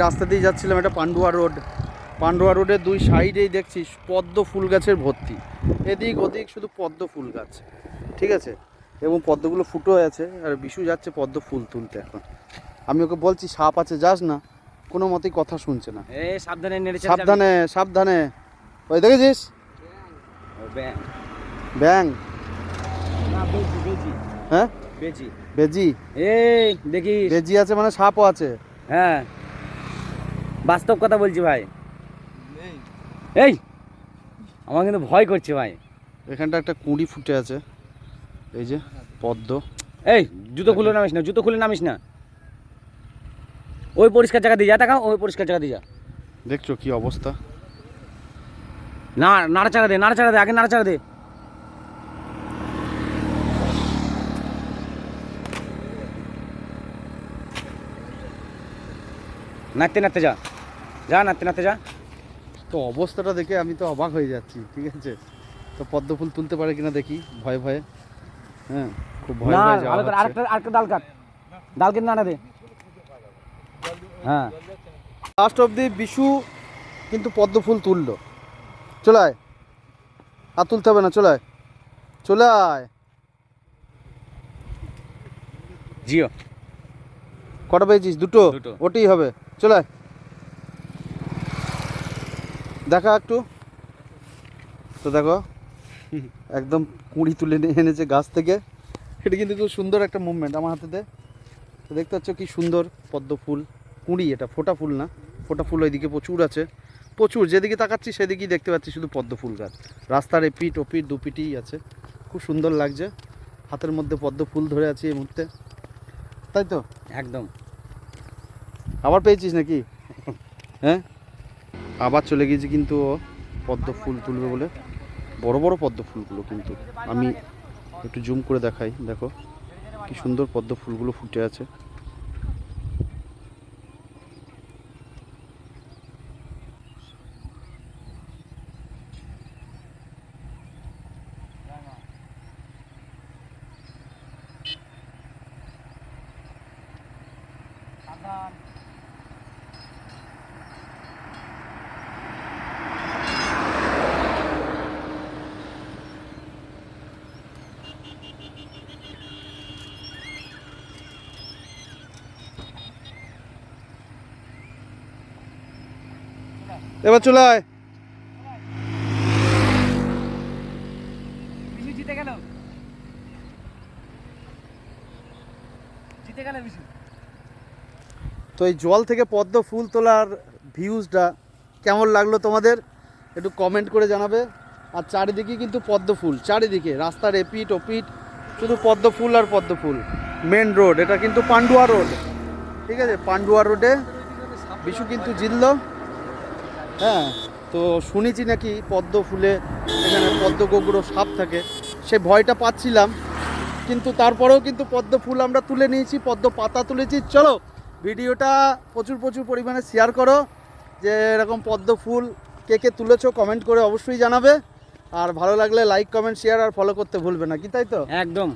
রাস্তা দিয়ে যাচ্ছিলাম, এটা পান্ডুয়া রোড। পান্ডুয়া রোডের দুই সাইডেই দেখছিস পদ্ম ফুল গাছের ভর্তি, এদিক ওদিক শুধু পদ্ম ফুল গাছ, ঠিক আছে। এবং পদ্মগুলো ফুটো হয়ে আছে, আর বিশু যাচ্ছে পদ্ম ফুল তুলতে। এখন আমি ওকে বলছি সাপ আছে, যাস না, কোনো মতেই কথা শুনছে না। সাবধানে, সাবধানে সাবধানে। ওই দেখেছিস ব্যাং? হ্যাঁ বেজি, এই দেখি বেজি আছে মানে সাপও আছে। হ্যাঁ বাস্তব কথা বলছি ভাই। এই আমার কিন্তু ভয় করছে ভাই। এখানটা একটা কুঁড়ি ফুটে আছে, এই যে পদ্ম। এই জুতো খুলে নামিস না, জুতো খুলে নামিস না। ওই পরিষ্কার জায়গা দিয়ে যা, টাকা ওই পরিষ্কার জায়গা দিয়ে যা। দেখছো কি অবস্থা? না নাড়াচাড়া দে, নাড়াচাড়া দে, আগে নাড়াচাড়া দে। নাড়তে নাড়তে যা, যা নাড়তে নাড়তে যা। তো অবস্থাটা দেখে আমি তো অবাক হয়ে যাচ্ছি, ঠিক আছে। তো পদ্ম ফুল তুলতে পারে কিনা দেখি, ভয়ে ভয়ে। হ্যাঁ খুব ভয় ভয়ে যাওয়া হচ্ছে। আরেকটা ডাল কাট, ডাল কেটে নাড়া দে। হ্যাঁ লাস্ট অবধি বিশু কিন্তু পদ্ম ফুল তুললো। চলে আয়, আর তুলতে হবে না, চলে আয় চলে আয়। জিও কটা পেয়েছিস? দুটো। ওটাই হবে, চলে আয়। দেখা একটু তো, দেখো একদম কুঁড়ি তুলে নিয়ে এনেছে গাছ থেকে। এটা কিন্তু খুব সুন্দর একটা মুভমেন্ট আমার হাতেতে। তো দেখতে পাচ্ছ কি সুন্দর পদ্ম ফুল, কুঁড়ি, এটা ফোটা ফুল না। ফোটা ফুল ওইদিকে প্রচুর আছে, প্রচুর। যেদিকে তাকাচ্ছি সেদিকেই দেখতে পাচ্ছি শুধু পদ্ম ফুল গাছ। রাস্তার এপিট ওপিট দুপিটেই আছে, খুব সুন্দর লাগছে। হাতের মধ্যে পদ্ম ফুল ধরে আছি এই মুহূর্তে, তাই তো? একদম। আবার পেয়েছিস নাকি? হ্যাঁ আবার চলে গিয়েছি কিন্তু ও পদ্ম ফুল তুলবে বলে। বড় বড় পদ্ম ফুলগুলো কিন্তু, আমি একটু জুম করে দেখাই, দেখো কি সুন্দর পদ্ম ফুলগুলো ফুটে আছে। এবার চলে আয়। জিতে গেল, জিতে গেল বিশু। তো এই জল থেকে পদ্ম ফুল তোলার ভিউজটা কেমন লাগলো তোমাদের একটু কমেন্ট করে জানাবে। আর চারিদিকে কিন্তু পদ্ম ফুল, চারিদিকে রাস্তার এপিট ওপিট শুধু পদ্ম ফুল আর পদ্ম ফুল। মেন রোড, এটা কিন্তু পান্ডুয়া রোড, ঠিক আছে। পান্ডুয়া রোডে বিশু কিন্তু জিতলো। হ্যাঁ তো শুনেছি নাকি পদ্ম ফুলে এখানে পদ্ম গোগুড়ো সাপ থাকে, সে ভয়টা পাচ্ছিলাম, কিন্তু তারপরেও কিন্তু পদ্ম ফুল আমরা তুলে নিয়েছি, পদ্ম পাতা তুলেছি। চলো ভিডিওটা প্রচুর পরিমাণে শেয়ার করো, যে এরকম পদ্ম ফুল কে কে তুলেছো কমেন্ট করে অবশ্যই জানাবে। আর ভালো লাগলে লাইক কমেন্ট শেয়ার আর ফলো করতে ভুলবে না, কি তাই তো? একদম।